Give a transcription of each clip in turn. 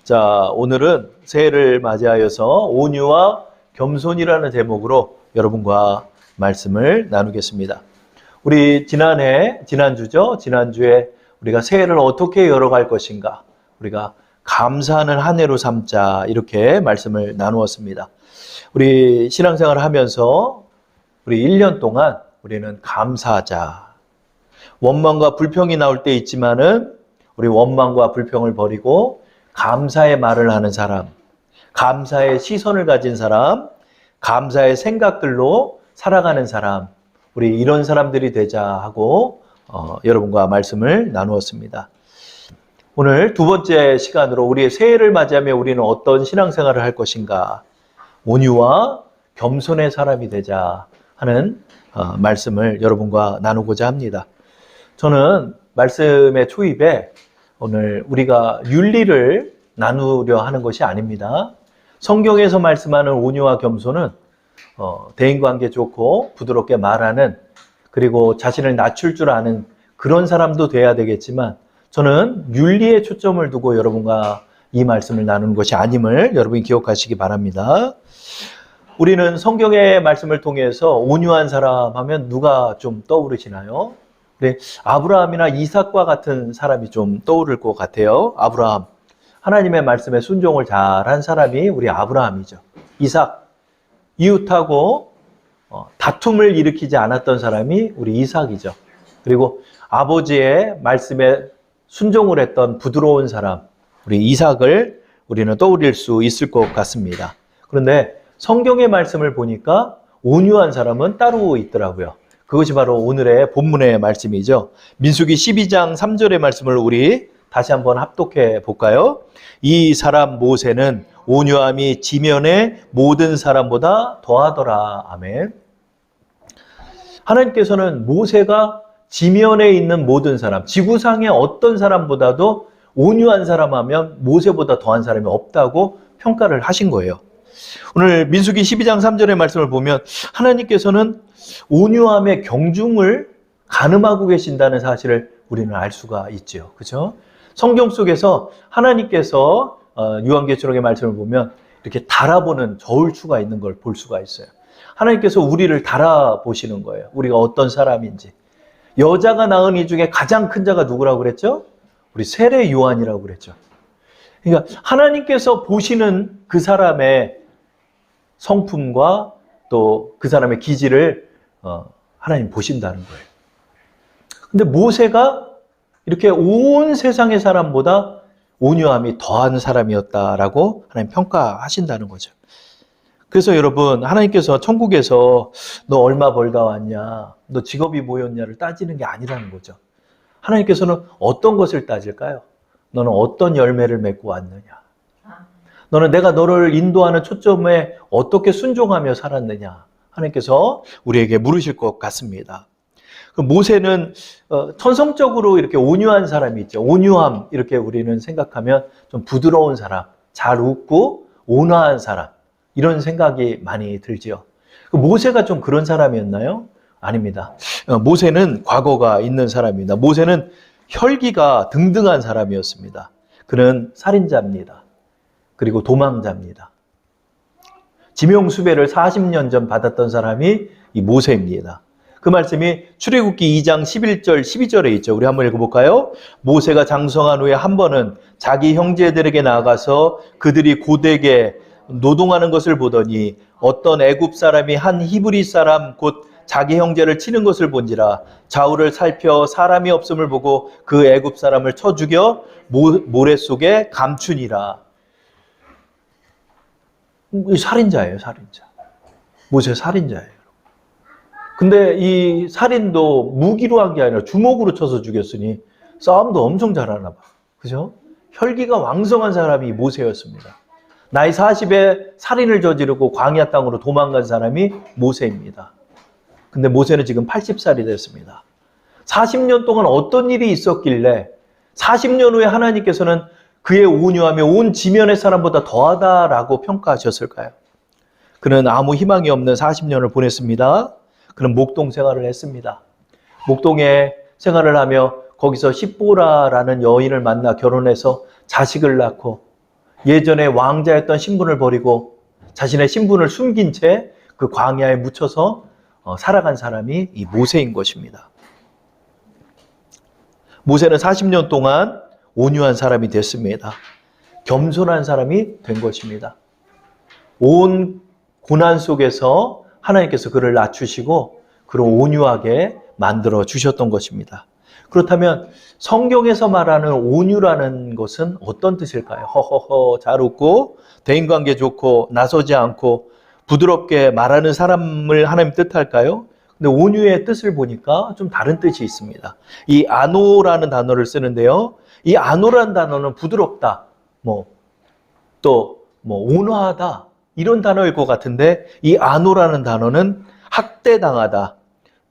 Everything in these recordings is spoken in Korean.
자, 오늘은 새해를 맞이하여서 온유와 겸손이라는 제목으로 여러분과 말씀을 나누겠습니다. 우리 지난주에 우리가 새해를 어떻게 열어갈 것인가, 우리가 감사하는 한 해로 삼자, 이렇게 말씀을 나누었습니다. 우리 신앙생활을 하면서 우리 1년 동안 우리는 감사하자. 원망과 불평이 나올 때 있지만은 우리 원망과 불평을 버리고 감사의 말을 하는 사람, 감사의 시선을 가진 사람, 감사의 생각들로 살아가는 사람, 우리 이런 사람들이 되자 하고 여러분과 말씀을 나누었습니다. 오늘 두 번째 시간으로 우리의 새해를 맞이하며 우리는 어떤 신앙생활을 할 것인가, 온유와 겸손의 사람이 되자 하는 말씀을 여러분과 나누고자 합니다. 저는 말씀의 초입에 오늘 우리가 윤리를 나누려 하는 것이 아닙니다. 성경에서 말씀하는 온유와 겸손은 대인관계 좋고 부드럽게 말하는, 그리고 자신을 낮출 줄 아는 그런 사람도 돼야 되겠지만, 저는 윤리에 초점을 두고 여러분과 이 말씀을 나누는 것이 아님을 여러분이 기억하시기 바랍니다. 우리는 성경의 말씀을 통해서 온유한 사람 하면 누가 좀 떠오르시나요? 네, 아브라함이나 이삭과 같은 사람이 좀 떠오를 것 같아요. 아브라함, 하나님의 말씀에 순종을 잘한 사람이 우리 아브라함이죠. 이삭, 이웃하고 다툼을 일으키지 않았던 사람이 우리 이삭이죠. 그리고 아버지의 말씀에 순종을 했던 부드러운 사람, 우리 이삭을 우리는 떠올릴 수 있을 것 같습니다. 그런데 성경의 말씀을 보니까 온유한 사람은 따로 있더라고요. 그것이 바로 오늘의 본문의 말씀이죠. 민수기 12장 3절의 말씀을 우리 다시 한번 합독해 볼까요? 이 사람 모세는 온유함이 지면의 모든 사람보다 더하더라. 아멘. 하나님께서는 모세가 지면에 있는 모든 사람, 지구상의 어떤 사람보다도 온유한 사람 하면 모세보다 더한 사람이 없다고 평가를 하신 거예요. 오늘 민수기 12장 3절의 말씀을 보면 하나님께서는 온유함의 경중을 가늠하고 계신다는 사실을 우리는 알 수가 있죠. 그렇죠? 성경 속에서 하나님께서 요한계시록의 말씀을 보면 이렇게 달아보는 저울추가 있는 걸 볼 수가 있어요. 하나님께서 우리를 달아보시는 거예요. 우리가 어떤 사람인지. 여자가 낳은 이 중에 가장 큰 자가 누구라고 그랬죠? 우리 세례 요한이라고 그랬죠. 그러니까 하나님께서 보시는 그 사람의 성품과 또 그 사람의 기질을 하나님 보신다는 거예요. 근데 모세가 이렇게 온 세상의 사람보다 온유함이 더한 사람이었다라고 하나님 평가하신다는 거죠. 그래서 여러분, 하나님께서 천국에서 너 얼마 벌다 왔냐, 너 직업이 뭐였냐를 따지는 게 아니라는 거죠. 하나님께서는 어떤 것을 따질까요? 너는 어떤 열매를 맺고 왔느냐? 너는 내가 너를 인도하는 초점에 어떻게 순종하며 살았느냐? 하나님께서 우리에게 물으실 것 같습니다. 모세는 천성적으로 이렇게 온유한 사람이 있죠. 온유함, 이렇게 우리는 생각하면 좀 부드러운 사람, 잘 웃고 온화한 사람, 이런 생각이 많이 들지요. 모세가 좀 그런 사람이었나요? 아닙니다. 모세는 과거가 있는 사람입니다. 모세는 혈기가 등등한 사람이었습니다. 그는 살인자입니다. 그리고 도망자입니다. 지명수배를 40년 전 받았던 사람이 이 모세입니다. 그 말씀이 출애굽기 2장 11절 12절에 있죠. 우리 한번 읽어볼까요? 모세가 장성한 후에 한 번은 자기 형제들에게 나가서 그들이 고되게 노동하는 것을 보더니 어떤 애굽 사람이 한 히브리 사람 곧 자기 형제를 치는 것을 본지라. 좌우를 살펴 사람이 없음을 보고 그 애굽 사람을 쳐 죽여 모래 속에 감추니라. 살인자예요, 살인자. 모세 살인자예요. 근데 이 살인도 무기로 한 게 아니라 주먹으로 쳐서 죽였으니 싸움도 엄청 잘하나 봐. 그죠? 혈기가 왕성한 사람이 모세였습니다. 나이 40에 살인을 저지르고 광야 땅으로 도망간 사람이 모세입니다. 근데 모세는 지금 80살이 됐습니다. 40년 동안 어떤 일이 있었길래 40년 후에 하나님께서는 그의 온유함이 온 지면의 사람보다 더하다라고 평가하셨을까요? 그는 아무 희망이 없는 40년을 보냈습니다. 그는 목동 생활을 했습니다. 목동에 생활을 하며 거기서 십보라라는 여인을 만나 결혼해서 자식을 낳고 예전에 왕자였던 신분을 버리고 자신의 신분을 숨긴 채 그 광야에 묻혀서 살아간 사람이 이 모세인 것입니다. 모세는 40년 동안 온유한 사람이 됐습니다. 겸손한 사람이 된 것입니다. 온 고난 속에서 하나님께서 그를 낮추시고 그를 온유하게 만들어 주셨던 것입니다. 그렇다면 성경에서 말하는 온유라는 것은 어떤 뜻일까요? 허허허 잘 웃고 대인관계 좋고 나서지 않고 부드럽게 말하는 사람을 하나님 뜻할까요? 근데 온유의 뜻을 보니까 좀 다른 뜻이 있습니다. 이 아노라는 단어를 쓰는데요. 이 아노라는 단어는 부드럽다, 온화하다 이런 단어일 것 같은데 이 아노라는 단어는 학대당하다,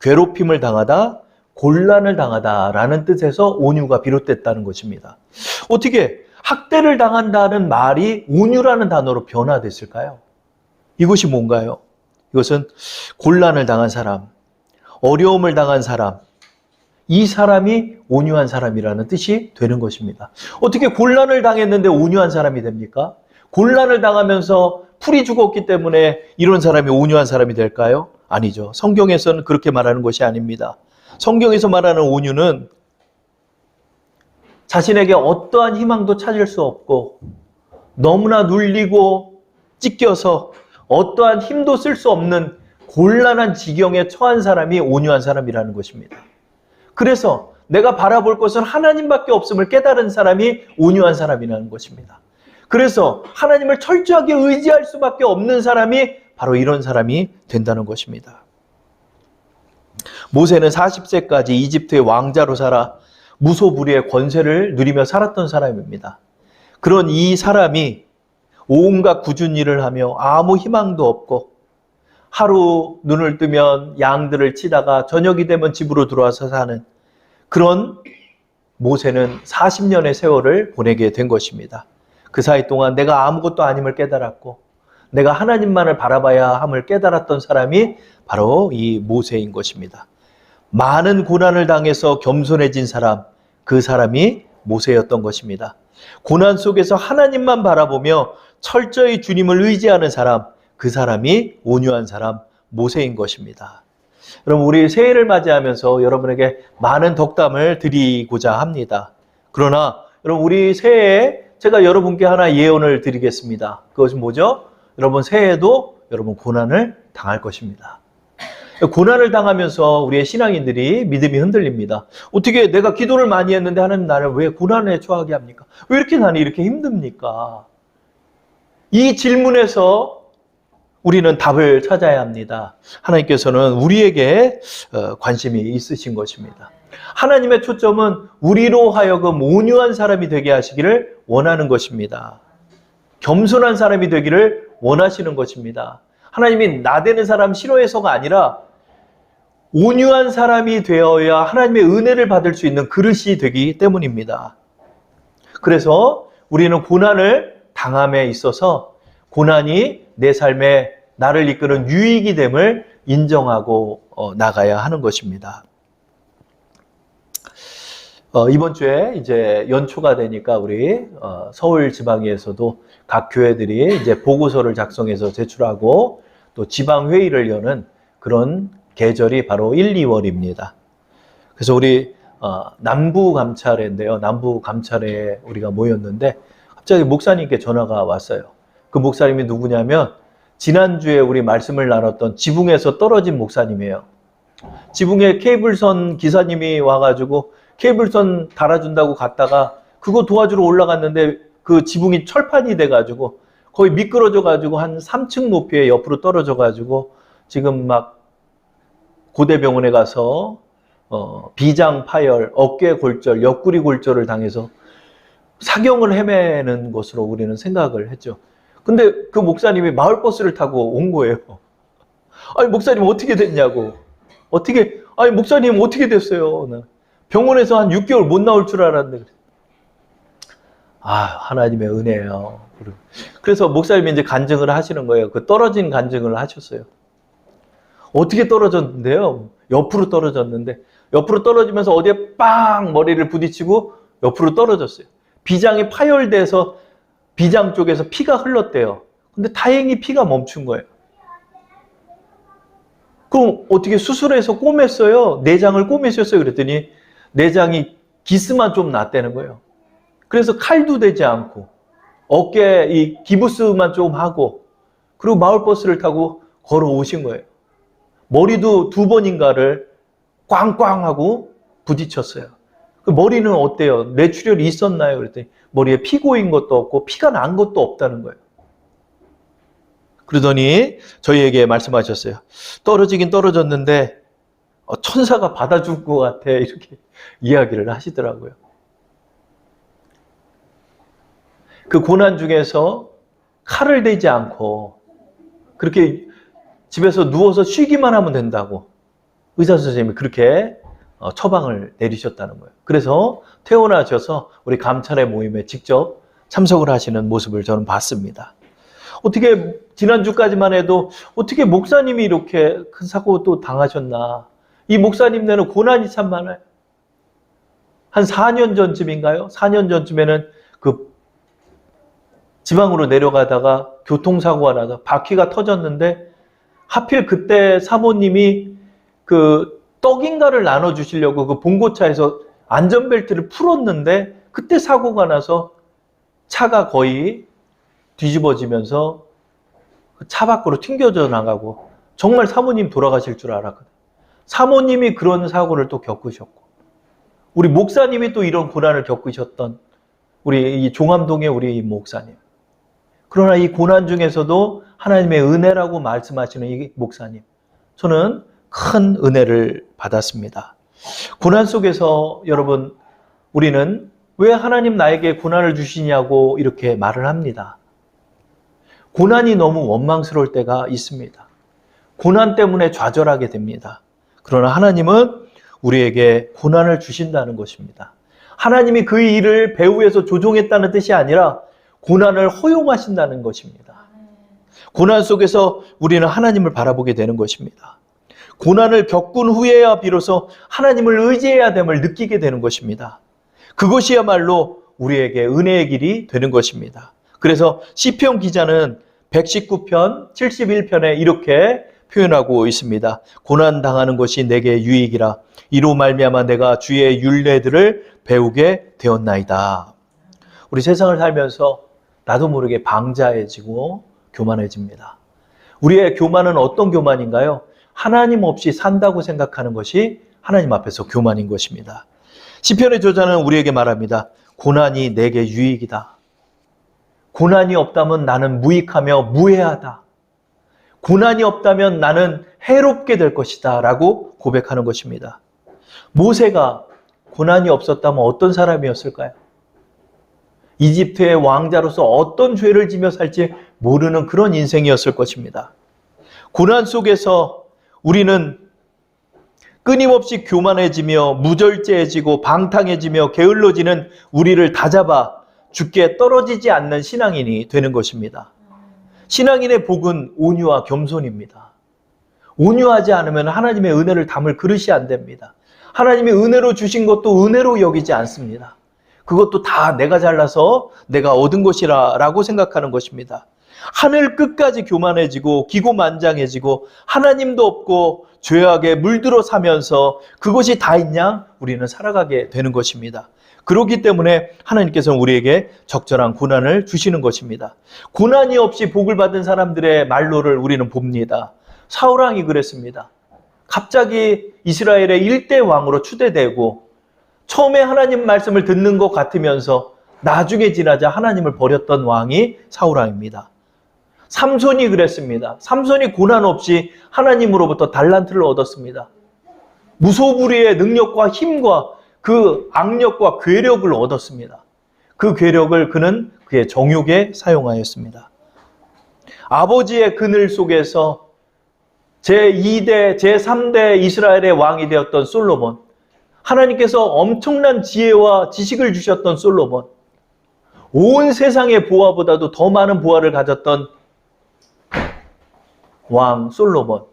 괴롭힘을 당하다, 곤란을 당하다라는 뜻에서 온유가 비롯됐다는 것입니다. 어떻게 학대를 당한다는 말이 온유라는 단어로 변화됐을까요? 이것이 뭔가요? 이것은 곤란을 당한 사람, 어려움을 당한 사람, 이 사람이 온유한 사람이라는 뜻이 되는 것입니다. 어떻게 곤란을 당했는데 온유한 사람이 됩니까? 곤란을 당하면서 풀이 죽었기 때문에 이런 사람이 온유한 사람이 될까요? 아니죠. 성경에서는 그렇게 말하는 것이 아닙니다. 성경에서 말하는 온유는 자신에게 어떠한 희망도 찾을 수 없고 너무나 눌리고 찢겨서 어떠한 힘도 쓸 수 없는 곤란한 지경에 처한 사람이 온유한 사람이라는 것입니다. 그래서 내가 바라볼 것은 하나님밖에 없음을 깨달은 사람이 온유한 사람이라는 것입니다. 그래서 하나님을 철저하게 의지할 수밖에 없는 사람이 바로 이런 사람이 된다는 것입니다. 모세는 40세까지 이집트의 왕자로 살아 무소불위의 권세를 누리며 살았던 사람입니다. 그런 이 사람이 온갖 굳은 일을 하며 아무 희망도 없고 하루 눈을 뜨면 양들을 치다가 저녁이 되면 집으로 들어와서 사는 그런 모세는 40년의 세월을 보내게 된 것입니다. 그 사이 동안 내가 아무것도 아님을 깨달았고 내가 하나님만을 바라봐야 함을 깨달았던 사람이 바로 이 모세인 것입니다. 많은 고난을 당해서 겸손해진 사람, 그 사람이 모세였던 것입니다. 고난 속에서 하나님만 바라보며 철저히 주님을 의지하는 사람, 그 사람이 온유한 사람, 모세인 것입니다. 여러분, 우리 새해를 맞이하면서 여러분에게 많은 덕담을 드리고자 합니다. 그러나 여러분, 우리 새해에 제가 여러분께 하나 예언을 드리겠습니다. 그것은 뭐죠? 여러분, 새해에도 여러분 고난을 당할 것입니다. 고난을 당하면서 우리의 신앙인들이 믿음이 흔들립니다. 어떻게 내가 기도를 많이 했는데 하나님 나를 왜 고난에 처하게 합니까? 왜 이렇게 나는 이렇게 힘듭니까? 이 질문에서 우리는 답을 찾아야 합니다. 하나님께서는 우리에게 관심이 있으신 것입니다. 하나님의 초점은 우리로 하여금 온유한 사람이 되게 하시기를 원하는 것입니다. 겸손한 사람이 되기를 원하시는 것입니다. 하나님이 나대는 사람 싫어해서가 아니라 온유한 사람이 되어야 하나님의 은혜를 받을 수 있는 그릇이 되기 때문입니다. 그래서 우리는 고난을 당함에 있어서 고난이 내 삶에 나를 이끄는 유익이 됨을 인정하고 나가야 하는 것입니다. 이번 주에 이제 연초가 되니까 우리 서울 지방에서도 각 교회들이 이제 보고서를 작성해서 제출하고 또 지방 회의를 여는 그런 계절이 바로 1, 2월입니다. 그래서 우리 남부 감찰회인데요. 남부 감찰회에 우리가 모였는데 갑자기 목사님께 전화가 왔어요. 그 목사님이 누구냐면 지난주에 우리 말씀을 나눴던 지붕에서 떨어진 목사님이에요. 지붕에 케이블선 기사님이 와가지고 케이블선 달아준다고 갔다가 그거 도와주러 올라갔는데 그 지붕이 철판이 돼가지고 거의 미끄러져가지고 한 3층 높이에 옆으로 떨어져가지고 지금 막 고대병원에 가서 비장 파열, 어깨 골절, 옆구리 골절을 당해서 사경을 헤매는 것으로 우리는 생각을 했죠. 근데 그 목사님이 마을버스를 타고 온 거예요. 아니 목사님 어떻게 됐냐고. 아니 목사님 어떻게 됐어요? 병원에서 한 6개월 못 나올 줄 알았는데. 하나님의 은혜예요. 그래서 목사님이 이제 간증을 하시는 거예요. 그 떨어진 간증을 하셨어요. 어떻게 떨어졌는데요? 옆으로 떨어졌는데 옆으로 떨어지면서 어디에 빵 머리를 부딪히고 옆으로 떨어졌어요. 비장이 파열돼서 비장 쪽에서 피가 흘렀대요. 근데 다행히 피가 멈춘 거예요. 그럼 어떻게 수술해서 꼬맸어요? 내장을 꼬매셨어요? 그랬더니 내장이 기스만 좀 났다는 거예요. 그래서 칼도 대지 않고 어깨에 이 기부스만 좀 하고 그리고 마을버스를 타고 걸어오신 거예요. 머리도 2번인가를 꽝꽝 하고 부딪혔어요. 그 머리는 어때요? 뇌출혈이 있었나요? 그랬더니 머리에 피 고인 것도 없고 피가 난 것도 없다는 거예요. 그러더니 저희에게 말씀하셨어요. 떨어지긴 떨어졌는데 천사가 받아줄 것 같아 이렇게 이야기를 하시더라고요. 그 고난 중에서 칼을 대지 않고 그렇게 집에서 누워서 쉬기만 하면 된다고 의사 선생님이 그렇게 처방을 내리셨다는 거예요. 그래서 퇴원하셔서 우리 감찰회 모임에 직접 참석을 하시는 모습을 저는 봤습니다. 어떻게 지난주까지만 해도 어떻게 목사님이 이렇게 큰 사고 또 당하셨나. 이 목사님네는 고난이 참 많아요. 한 4년 전쯤인가요? 4년 전쯤에는 그 지방으로 내려가다가 교통사고가 나서 바퀴가 터졌는데 하필 그때 사모님이 그 떡인가를 나눠주시려고 그 봉고차에서 안전벨트를 풀었는데 그때 사고가 나서 차가 거의 뒤집어지면서 차 밖으로 튕겨져 나가고 정말 사모님 돌아가실 줄 알았거든요. 사모님이 그런 사고를 또 겪으셨고 우리 목사님이 또 이런 고난을 겪으셨던 우리 이 종암동의 우리 목사님. 그러나 이 고난 중에서도 하나님의 은혜라고 말씀하시는 이 목사님. 저는 큰 은혜를 받았습니다. 고난 속에서 여러분 우리는 왜 하나님 나에게 고난을 주시냐고 이렇게 말을 합니다. 고난이 너무 원망스러울 때가 있습니다. 고난 때문에 좌절하게 됩니다. 그러나 하나님은 우리에게 고난을 주신다는 것입니다. 하나님이 그 일을 배후에서 조종했다는 뜻이 아니라 고난을 허용하신다는 것입니다. 고난 속에서 우리는 하나님을 바라보게 되는 것입니다. 고난을 겪은 후에야 비로소 하나님을 의지해야 됨을 느끼게 되는 것입니다. 그것이야말로 우리에게 은혜의 길이 되는 것입니다. 그래서 시편 기자는 119편, 71편에 이렇게 표현하고 있습니다. 고난당하는 것이 내게 유익이라. 이로 말미암아 내가 주의 율례들을 배우게 되었나이다. 우리 세상을 살면서 나도 모르게 방자해지고 교만해집니다. 우리의 교만은 어떤 교만인가요? 하나님 없이 산다고 생각하는 것이 하나님 앞에서 교만인 것입니다. 시편의 저자는 우리에게 말합니다. 고난이 내게 유익이다. 고난이 없다면 나는 무익하며 무해하다. 고난이 없다면 나는 해롭게 될 것이다 라고 고백하는 것입니다. 모세가 고난이 없었다면 어떤 사람이었을까요? 이집트의 왕자로서 어떤 죄를 지며 살지 모르는 그런 인생이었을 것입니다. 고난 속에서 우리는 끊임없이 교만해지며 무절제해지고 방탕해지며 게을러지는 우리를 다잡아 죽게 떨어지지 않는 신앙인이 되는 것입니다. 신앙인의 복은 온유와 겸손입니다. 온유하지 않으면 하나님의 은혜를 담을 그릇이 안 됩니다. 하나님이 은혜로 주신 것도 은혜로 여기지 않습니다. 그것도 다 내가 잘나서 내가 얻은 것이라 라고 생각하는 것입니다. 하늘 끝까지 교만해지고 기고만장해지고 하나님도 없고 죄악에 물들어 사면서 그것이 다인 양 우리는 살아가게 되는 것입니다. 그렇기 때문에 하나님께서는 우리에게 적절한 고난을 주시는 것입니다. 고난이 없이 복을 받은 사람들의 말로를 우리는 봅니다. 사울왕이 그랬습니다. 갑자기 이스라엘의 1대 왕으로 추대되고 처음에 하나님 말씀을 듣는 것 같으면서 나중에 지나자 하나님을 버렸던 왕이 사울왕입니다. 삼손이 그랬습니다. 삼손이 고난 없이 하나님으로부터 달란트를 얻었습니다. 무소불위의 능력과 힘과 그 악력과 괴력을 얻었습니다. 그 괴력을 그는 그의 정욕에 사용하였습니다. 아버지의 그늘 속에서 제2대, 제3대 이스라엘의 왕이 되었던 솔로몬, 하나님께서 엄청난 지혜와 지식을 주셨던 솔로몬, 온 세상의 보화보다도 더 많은 보화를 가졌던 왕 솔로몬,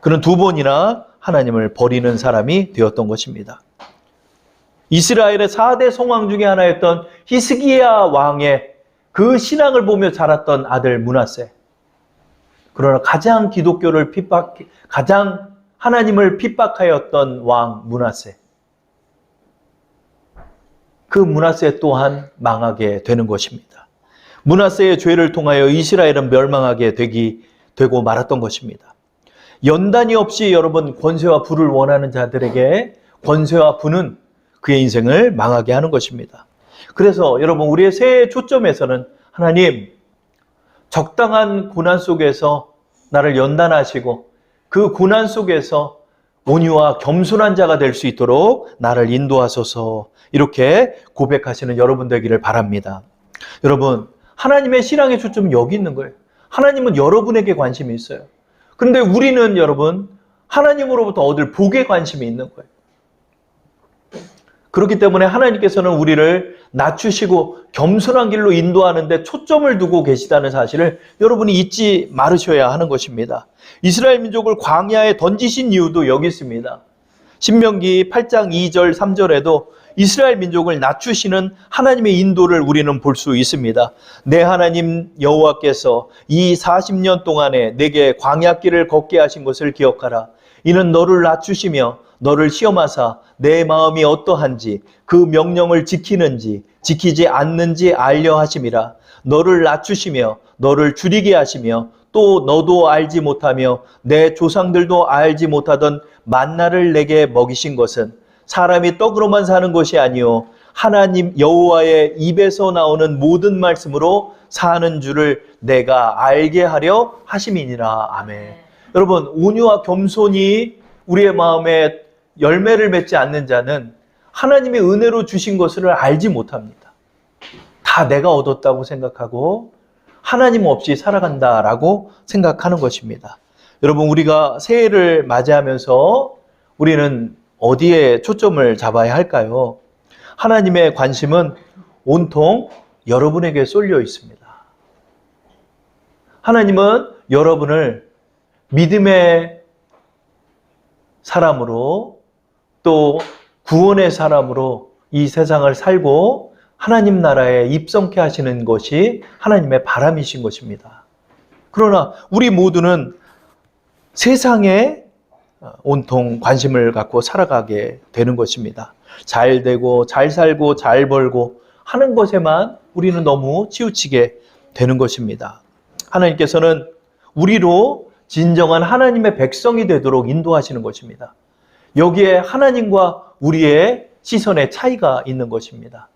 그는 2번이나 하나님을 버리는 사람이 되었던 것입니다. 이스라엘의 4대 성왕 중에 하나였던 히스기야 왕의 그 신앙을 보며 자랐던 아들 므낫세. 그러나 가장 가장 하나님을 핍박하였던 왕 므낫세. 그 므낫세 또한 망하게 되는 것입니다. 므낫세의 죄를 통하여 이스라엘은 멸망하게 되고 말았던 것입니다. 연단이 없이 여러분 권세와 부를 원하는 자들에게 권세와 부는 그의 인생을 망하게 하는 것입니다. 그래서 여러분 우리의 새해 초점에서는 하나님 적당한 고난 속에서 나를 연단하시고 그 고난 속에서 온유와 겸손한 자가 될 수 있도록 나를 인도하소서 이렇게 고백하시는 여러분 되기를 바랍니다. 여러분 하나님의 신앙의 초점은 여기 있는 거예요. 하나님은 여러분에게 관심이 있어요. 그런데 우리는 여러분 하나님으로부터 얻을 복에 관심이 있는 거예요. 그렇기 때문에 하나님께서는 우리를 낮추시고 겸손한 길로 인도하는데 초점을 두고 계시다는 사실을 여러분이 잊지 말으셔야 하는 것입니다. 이스라엘 민족을 광야에 던지신 이유도 여기 있습니다. 신명기 8장 2절 3절에도 이스라엘 민족을 낮추시는 하나님의 인도를 우리는 볼 수 있습니다. 내 하나님 여호와께서 이 40년 동안에 내게 광야길을 걷게 하신 것을 기억하라. 이는 너를 낮추시며 너를 시험하사 내 마음이 어떠한지 그 명령을 지키는지 지키지 않는지 알려 하심이라. 너를 낮추시며 너를 줄이게 하시며 또 너도 알지 못하며 내 조상들도 알지 못하던 만나를 내게 먹이신 것은 사람이 떡으로만 사는 것이 아니요 하나님 여호와의 입에서 나오는 모든 말씀으로 사는 줄을 내가 알게 하려 하심이니라. 아멘. 여러분 온유와 겸손이 우리의 마음에 열매를 맺지 않는 자는 하나님의 은혜로 주신 것을 알지 못합니다. 다 내가 얻었다고 생각하고 하나님 없이 살아간다라고 생각하는 것입니다. 여러분 우리가 새해를 맞이하면서 우리는 어디에 초점을 잡아야 할까요? 하나님의 관심은 온통 여러분에게 쏠려 있습니다. 하나님은 여러분을 믿음의 사람으로 또 구원의 사람으로 이 세상을 살고 하나님 나라에 입성케 하시는 것이 하나님의 바람이신 것입니다. 그러나 우리 모두는 세상에 온통 관심을 갖고 살아가게 되는 것입니다. 잘 되고 잘 살고 잘 벌고 하는 것에만 우리는 너무 치우치게 되는 것입니다. 하나님께서는 우리로 진정한 하나님의 백성이 되도록 인도하시는 것입니다. 여기에 하나님과 우리의 시선의 차이가 있는 것입니다.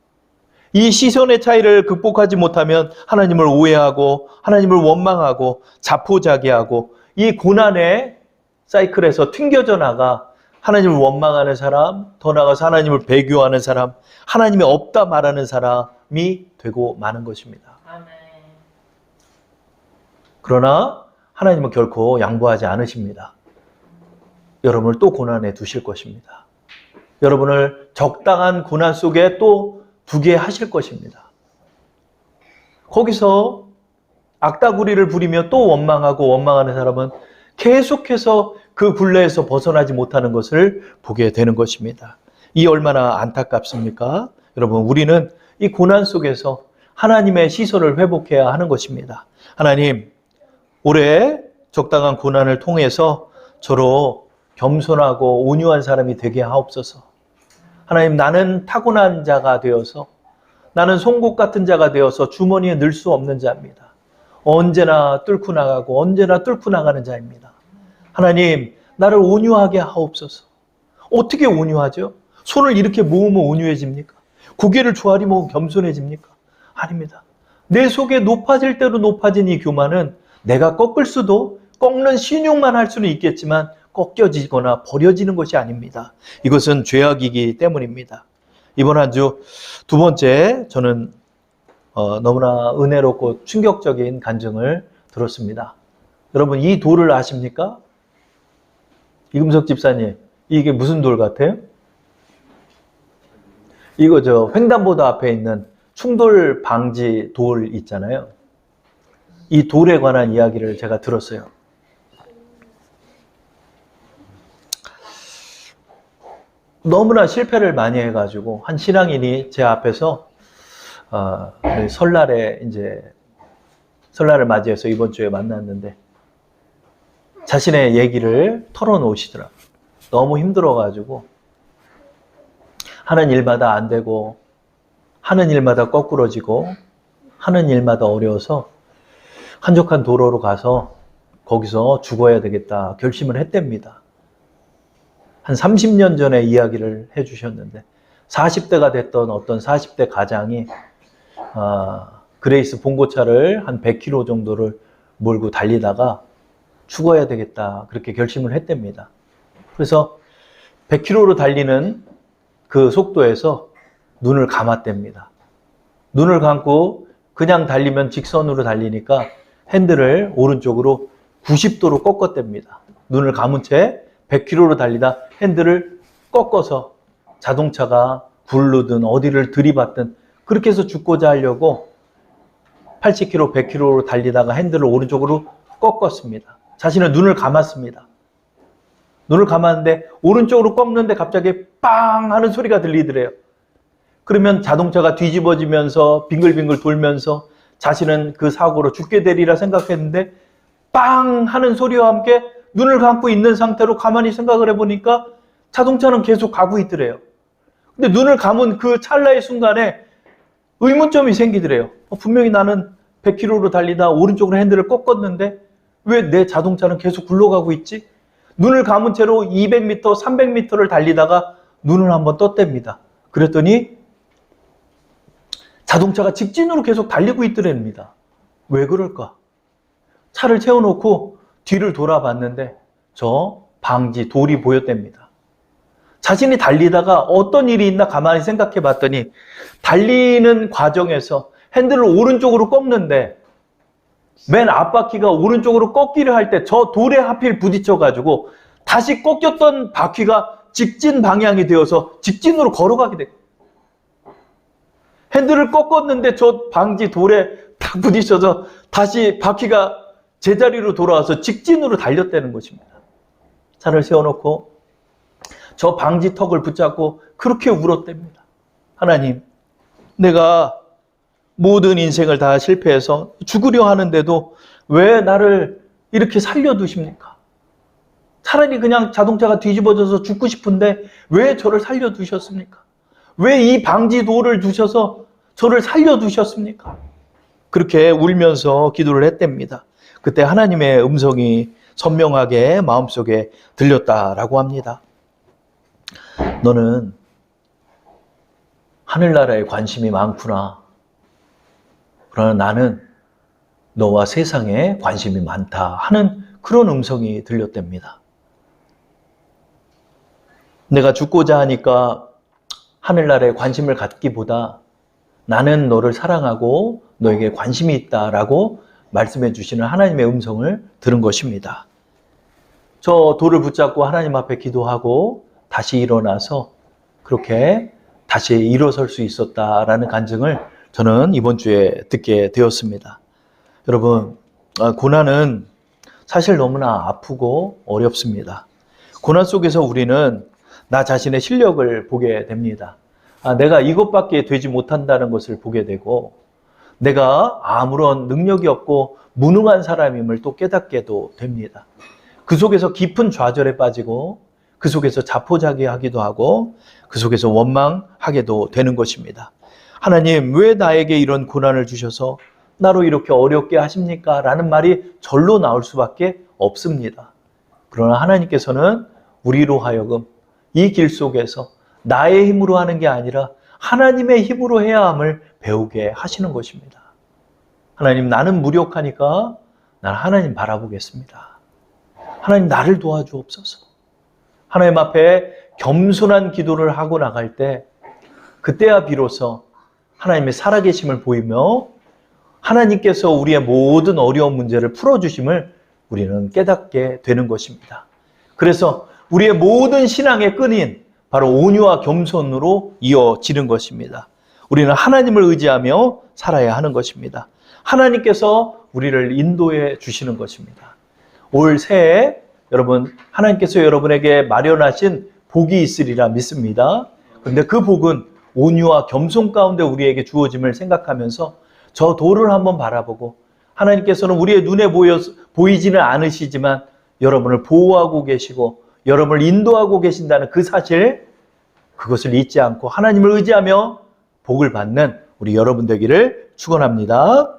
이 시선의 차이를 극복하지 못하면 하나님을 오해하고 하나님을 원망하고 자포자기하고 이 고난의 사이클에서 튕겨져 나가 하나님을 원망하는 사람, 더 나아가서 하나님을 배교하는 사람, 하나님이 없다 말하는 사람이 되고 마는 것입니다. 아멘. 그러나 하나님은 결코 양보하지 않으십니다. 여러분을 또 고난에 두실 것입니다. 여러분을 적당한 고난 속에 또 두게 하실 것입니다. 거기서 악다구리를 부리며 또 원망하고 원망하는 사람은 계속해서 그 굴레에서 벗어나지 못하는 것을 보게 되는 것입니다. 이 얼마나 안타깝습니까? 여러분 우리는 이 고난 속에서 하나님의 시선을 회복해야 하는 것입니다. 하나님 올해 적당한 고난을 통해서 저로 겸손하고 온유한 사람이 되게 하옵소서. 하나님 나는 타고난 자가 되어서 나는 송곳 같은 자가 되어서 주머니에 넣을 수 없는 자입니다. 언제나 뚫고 나가고 언제나 뚫고 나가는 자입니다. 하나님 나를 온유하게 하옵소서. 어떻게 온유하죠? 손을 이렇게 모으면 온유해집니까? 고개를 조아리면 겸손해집니까? 아닙니다. 내 속에 높아질 대로 높아진 이 교만은 내가 꺾을 수도 꺾는 신용만 할 수는 있겠지만 꺾여지거나 버려지는 것이 아닙니다. 이것은 죄악이기 때문입니다. 이번 한 주 두 번째 저는 너무나 은혜롭고 충격적인 간증을 들었습니다. 여러분 이 돌을 아십니까? 이금석 집사님 이게 무슨 돌 같아요? 이거 저 횡단보도 앞에 있는 충돌 방지 돌 있잖아요. 이 돌에 관한 이야기를 제가 들었어요. 너무나 실패를 많이 해가지고 한 신앙인이 제 앞에서 설날에 설날을 맞이해서 이번 주에 만났는데 자신의 얘기를 털어놓으시더라고요. 너무 힘들어가지고 하는 일마다 안 되고 하는 일마다 거꾸러지고 하는 일마다 어려워서 한적한 도로로 가서 거기서 죽어야 되겠다 결심을 했답니다. 한 30년 전에 이야기를 해주셨는데 40대가 됐던 어떤 40대 가장이 그레이스 봉고차를 한 100km 정도를 몰고 달리다가 죽어야 되겠다 그렇게 결심을 했답니다. 그래서 100km로 달리는 그 속도에서 눈을 감았답니다. 눈을 감고 그냥 달리면 직선으로 달리니까 핸들을 오른쪽으로 90도로 꺾었답니다. 눈을 감은 채 100km로 달리다 핸들을 꺾어서 자동차가 굴르든 어디를 들이받든 그렇게 해서 죽고자 하려고 80km, 100km로 달리다가 핸들을 오른쪽으로 꺾었습니다. 자신은 눈을 감았습니다. 눈을 감았는데 오른쪽으로 꺾는데 갑자기 빵 하는 소리가 들리더래요. 그러면 자동차가 뒤집어지면서 빙글빙글 돌면서 자신은 그 사고로 죽게 되리라 생각했는데 빵 하는 소리와 함께 눈을 감고 있는 상태로 가만히 생각을 해보니까 자동차는 계속 가고 있더래요. 근데 눈을 감은 그 찰나의 순간에 의문점이 생기더래요. 분명히 나는 100km로 달리다 오른쪽으로 핸들을 꺾었는데 왜 내 자동차는 계속 굴러가고 있지? 눈을 감은 채로 200m, 300m를 달리다가 눈을 한번 떴답니다. 그랬더니 자동차가 직진으로 계속 달리고 있더랍니다. 왜 그럴까? 차를 세워놓고 뒤를 돌아봤는데 저 방지 돌이 보였답니다. 자신이 달리다가 어떤 일이 있나 가만히 생각해 봤더니 달리는 과정에서 핸들을 오른쪽으로 꺾는데 맨 앞바퀴가 오른쪽으로 꺾기를 할 때 저 돌에 하필 부딪혀가지고 다시 꺾였던 바퀴가 직진 방향이 되어서 직진으로 걸어가게 돼. 핸들을 꺾었는데 저 방지 돌에 탁 부딪혀서 다시 바퀴가 제자리로 돌아와서 직진으로 달렸다는 것입니다. 차를 세워놓고 저 방지턱을 붙잡고 그렇게 울었답니다. 하나님, 내가 모든 인생을 다 실패해서 죽으려 하는데도 왜 나를 이렇게 살려두십니까? 차라리 그냥 자동차가 뒤집어져서 죽고 싶은데 왜 저를 살려두셨습니까? 왜 이 방지도를 두셔서 저를 살려두셨습니까? 그렇게 울면서 기도를 했답니다. 그때 하나님의 음성이 선명하게 마음속에 들렸다라고 합니다. 너는 하늘나라에 관심이 많구나. 그러나 나는 너와 세상에 관심이 많다 하는 그런 음성이 들렸답니다. 내가 죽고자 하니까 하늘나라에 관심을 갖기보다 나는 너를 사랑하고 너에게 관심이 있다라고 말씀해 주시는 하나님의 음성을 들은 것입니다. 저 돌을 붙잡고 하나님 앞에 기도하고 다시 일어나서 그렇게 다시 일어설 수 있었다라는 간증을 저는 이번 주에 듣게 되었습니다. 여러분, 고난은 사실 너무나 아프고 어렵습니다. 고난 속에서 우리는 나 자신의 실력을 보게 됩니다. 내가 이것밖에 되지 못한다는 것을 보게 되고 내가 아무런 능력이 없고 무능한 사람임을 또 깨닫게도 됩니다. 그 속에서 깊은 좌절에 빠지고 그 속에서 자포자기하기도 하고 그 속에서 원망하게도 되는 것입니다. 하나님, 왜 나에게 이런 고난을 주셔서 나로 이렇게 어렵게 하십니까? 라는 말이 절로 나올 수밖에 없습니다. 그러나 하나님께서는 우리로 하여금 이 길 속에서 나의 힘으로 하는 게 아니라 하나님의 힘으로 해야 함을 배우게 하시는 것입니다. 하나님, 나는 무력하니까 난 하나님 바라보겠습니다. 하나님, 나를 도와주옵소서. 하나님 앞에 겸손한 기도를 하고 나갈 때 그때야 비로소 하나님의 살아계심을 보이며 하나님께서 우리의 모든 어려운 문제를 풀어주심을 우리는 깨닫게 되는 것입니다. 그래서 우리의 모든 신앙의 끈인 바로 온유와 겸손으로 이어지는 것입니다. 우리는 하나님을 의지하며 살아야 하는 것입니다. 하나님께서 우리를 인도해 주시는 것입니다. 올 새해 여러분, 하나님께서 여러분에게 마련하신 복이 있으리라 믿습니다. 그런데 그 복은 온유와 겸손 가운데 우리에게 주어짐을 생각하면서 저 돌을 한번 바라보고 하나님께서는 우리의 눈에 보이지는 않으시지만 여러분을 보호하고 계시고 여러분을 인도하고 계신다는 그 사실, 그것을 잊지 않고 하나님을 의지하며 복을 받는 우리 여러분 되기를 축원합니다.